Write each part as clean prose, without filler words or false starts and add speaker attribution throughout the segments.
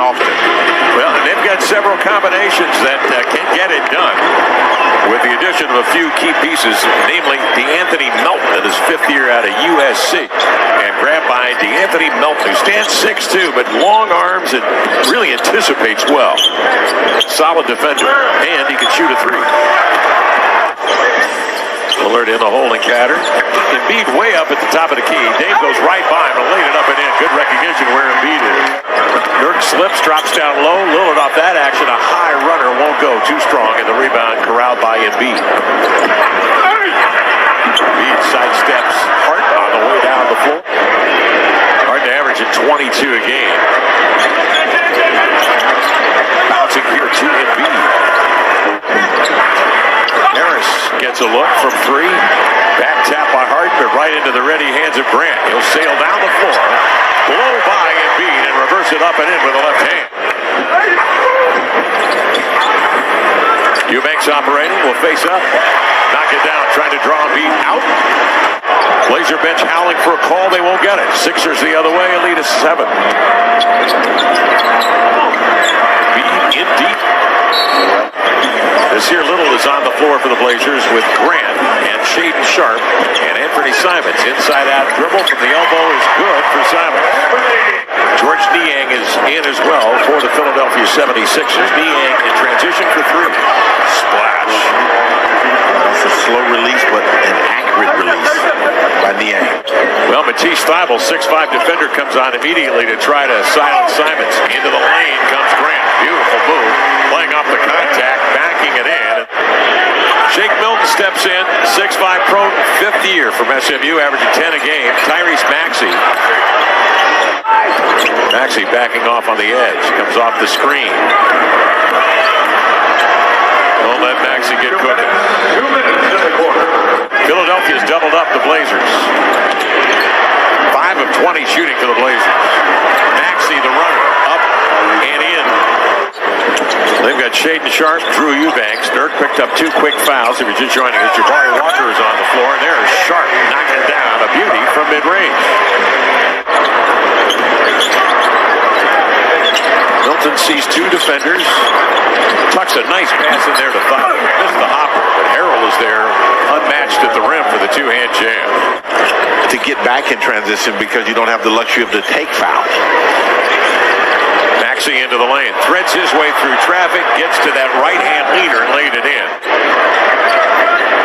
Speaker 1: often.
Speaker 2: Well, and they've got several combinations that can get it done with the addition of a few key pieces, namely DeAnthony Melton in his 5th year out of USC. And grabbed by DeAnthony Melton, who stands 6'2", but long arms and really anticipates well. Solid defender, and he can shoot a 3. Alert in the holding pattern. Embiid way up at the top of the key. Dave goes right by him and laid it up and in. Good recognition where Embiid is. Nurk slips, drops down low. Lillard off that action. A high runner won't go. Too strong, and the rebound corralled by Embiid. Embiid sidesteps Hart on the way down the floor. Hart averaging 22 a game. Bouncing here to Embiid. Harris gets a look from 3. Back tap by Hart, but right into the ready hands of Grant. He'll sail down the floor, blow by Embiid, and reverse it up and in with the left hand. Eubanks operating, will face up. Knock it down, trying to draw Embiid out. Blazer bench howling for a call, they won't get it. Sixers the other way, a lead of 7. Embiid in deep. This here Little is on the floor for the Blazers with Grant and Shaedon Sharpe and Anthony Simons. Inside out dribble from the elbow is good for Simons. George Niang is in as well for the Philadelphia 76ers. Niang in transition for 3. Splash.
Speaker 1: That's a slow release, but an accurate release by Niang.
Speaker 2: Well, Matisse Thybulle, 6'5" defender, comes on immediately to try to silence Simons. Into the lane comes Grant. Beautiful move. Playing off the contact, backing it in. Shake Milton steps in, 6'5" pro, 5th year from SMU, averaging 10 a game. Tyrese Maxey. Maxey backing off on the edge, comes off the screen. Don't let Maxey get cooking.
Speaker 3: 2 minutes in the quarter.
Speaker 2: Philadelphia's doubled up the Blazers. 5 of 20 shooting for the Blazers. Maxey, the runner, up and in. They've got Shaedon Sharpe, Drew Eubanks. Nurk picked up 2 quick fouls. If you're just joining us, Jabari Walker is on the floor, and there is Sharpe knocking down a beauty from mid-range. Milton sees 2 defenders. Tucks a nice pass in there to Thunder. Missed the hopper, but Harrell is there, unmatched at the rim for the 2-hand jam.
Speaker 1: To get back in transition because you don't have the luxury of the take foul.
Speaker 2: Maxey into the lane, threads his way through traffic, gets to that right-hand leader and laid it in.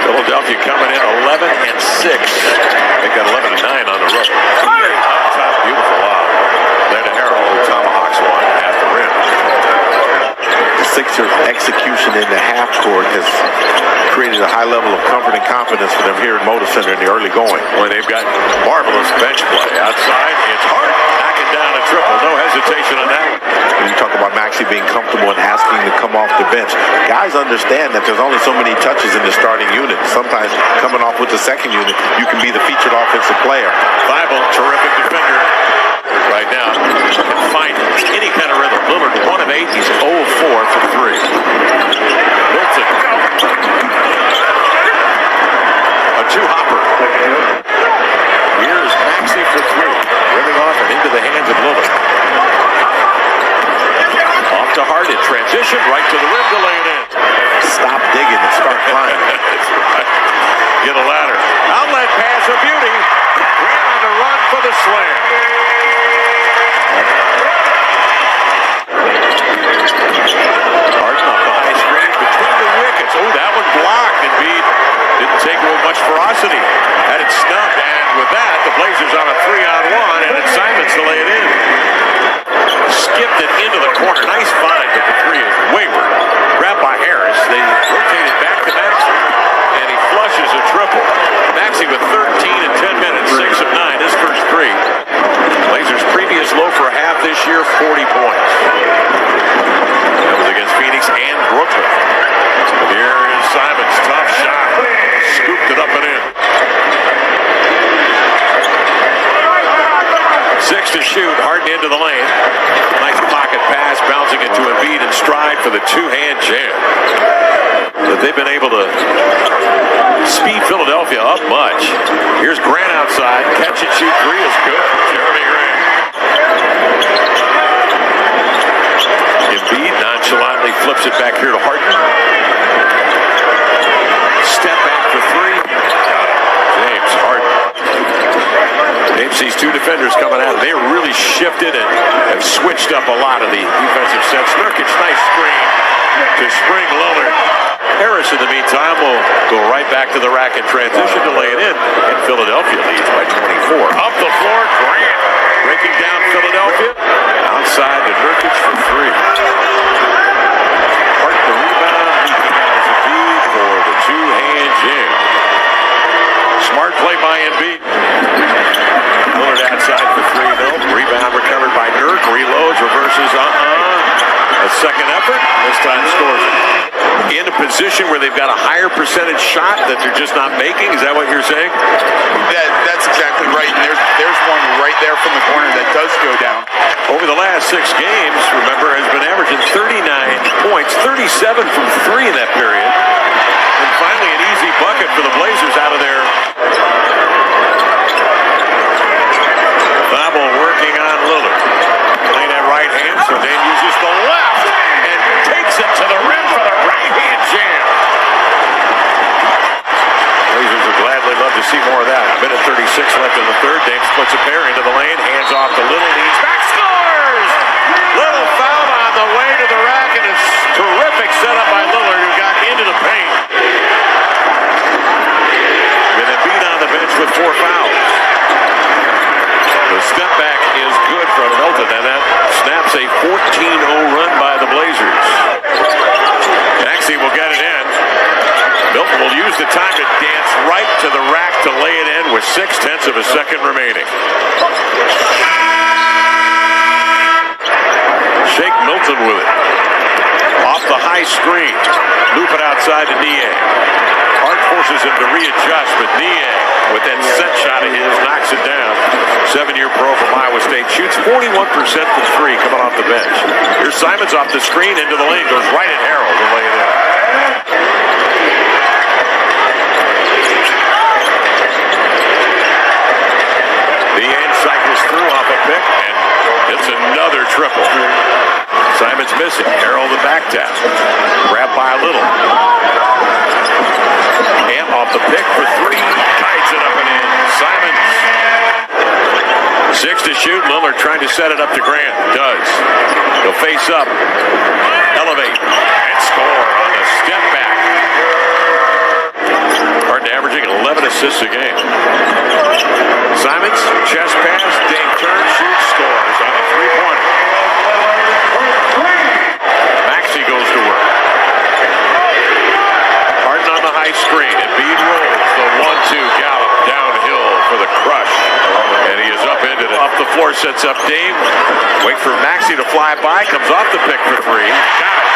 Speaker 2: Philadelphia coming in 11 and 6. They got 11 and 9 on the road. Up top, beautiful lob. There to Harrell, who tomahawks one at the rim.
Speaker 1: The Sixers' execution in the half court has created a high level of comfort and confidence for them here at Moda Center in the early going.
Speaker 2: Well, they've got marvelous bench play. Outside, it's Hart knocking down a triple. No hesitation on that one.
Speaker 1: When you talk about Maxey being comfortable and asking to come off the bench, guys understand that there's only so many touches in the starting unit. Sometimes coming off with the second unit, you can be the featured offensive player.
Speaker 2: Thybulle, terrific defender. Right now, can find any kind of rhythm. Lillard, 1 of 8. He's 0 of 4 from 3. Milton. A 2-hopper. Here's Maxey for 3. Rimming off and into the hands of Lillard. Off to Hart in transition, right to the rim to lay it in.
Speaker 1: Stop digging and start climbing.
Speaker 2: That's right. Get a ladder. Outlet pass, a beauty. Grant on the run for the slam. Hart off the high screen between the wickets. Oh, that one blocked. Embiid didn't take it with much ferocity. Had it snubbed, and with that, the Blazers on a 3-on-1, and it's Simons to lay it in. Skipped it into the corner. Nice find, but the 3 is wayward. Grabbed by Harris. They rotated back to Maxey, and he flushes a triple. Maxey with 13 in 10 minutes, 6 of 9. His first 3. Blazers' previous low for a half this year, 40 points. That was against Phoenix and Brooklyn. And here is Simons. Tough shot. Scooped it up and in. 6 to shoot. Harden into the lane. Nice pocket pass, bouncing it to Embiid in stride for the 2-hand jam. But they've been able to speed Philadelphia up much. Here's Grant outside. Catch and shoot 3 is good. Jeremy Grant. Nonchalantly flips it back here to Harden. Step back for three. James Harden. James sees two defenders coming out. They really shifted and have switched up a lot of the defensive sets. Nurkic, nice screen to Spring Lillard. Harris, in the meantime, will go right back to the rack in transition to lay it in. And Philadelphia leads by 24. Up the floor, Grant breaking down Philadelphia. Outside to Nurkic for three. Harden the rebound. He has a beat for the two-hand jam. Smart play by Embiid. Lillard outside for three, though. Rebound recovered by Nurk. Reloads, reverses, a second effort. This time scores it. In a position where they've got a higher percentage shot that they're just not making? Is that what you're saying?
Speaker 4: That's exactly right. And there's one right there from the corner that does go down.
Speaker 2: Over the last 6 games, remember, has been averaging 39 points, 37 from 3 in that period. And finally, an easy bucket for the Blazers out of there. Thibault working on Lillard. Playing that right hand, so then uses the left and takes it to the rim for the right-hand jam. Blazers would gladly love to see more of that. A minute 36 left in the third. Dame splits a pair into the lane, hands off to Little, leads back, scores! Little foul on the way to the rack, and it's terrific setup by Lillard, who got into the paint. With Embiid on the bench with 4 fouls. The step back is good from Milton, and that snaps a 14-0 run by the Blazers. Maxey will get it in. Milton will use the time to dance right to the rack to lay it in with 0.6 of a second remaining. Shake Milton with it. Off the high screen. Loop it outside to Niang. Hart forces him to readjust, but Niang, with that set shot of his, knocks it down. 7-year pro from Iowa State. Shoots 41% from 3 coming off the bench. Here's Simons off the screen into the lane. Goes right at Harrell to lay it in. Niang cycles through off a pick, and it's another triple. Simons missing. Harrell the back tap. Grabbed by Little. And off the pick for 3. Tides it up and in. Simons. 6 to shoot. Lillard trying to set it up to Grant. Does. He'll face up. Elevate. And score on the step back. Harden averaging 11 assists a game. Simons. Chest pass. Dame turns. Shoots. Scores on a 3-pointer. Maxey goes to work. Harden on the high screen. Embiid rolls the 1-2 Gallup downhill for the crush. And he is up into it. Up the floor, sets up Dame. Wait for Maxey to fly by. Comes off the pick for 3. Got it.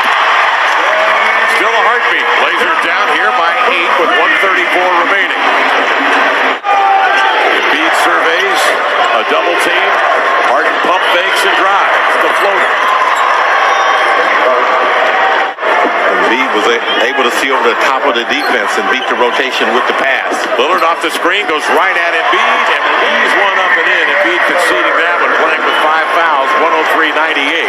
Speaker 2: Still a heartbeat. Blazers down here by 8 with 1:34 remaining. Embiid surveys a double team. Harden pump fakes and drives. The floater.
Speaker 1: Embiid was able to see over the top of the defense and beat the rotation with the pass.
Speaker 2: Lillard off the screen, goes right at Embiid, and leaves one up and in. Embiid conceding that one, playing with 5 fouls, 103-98.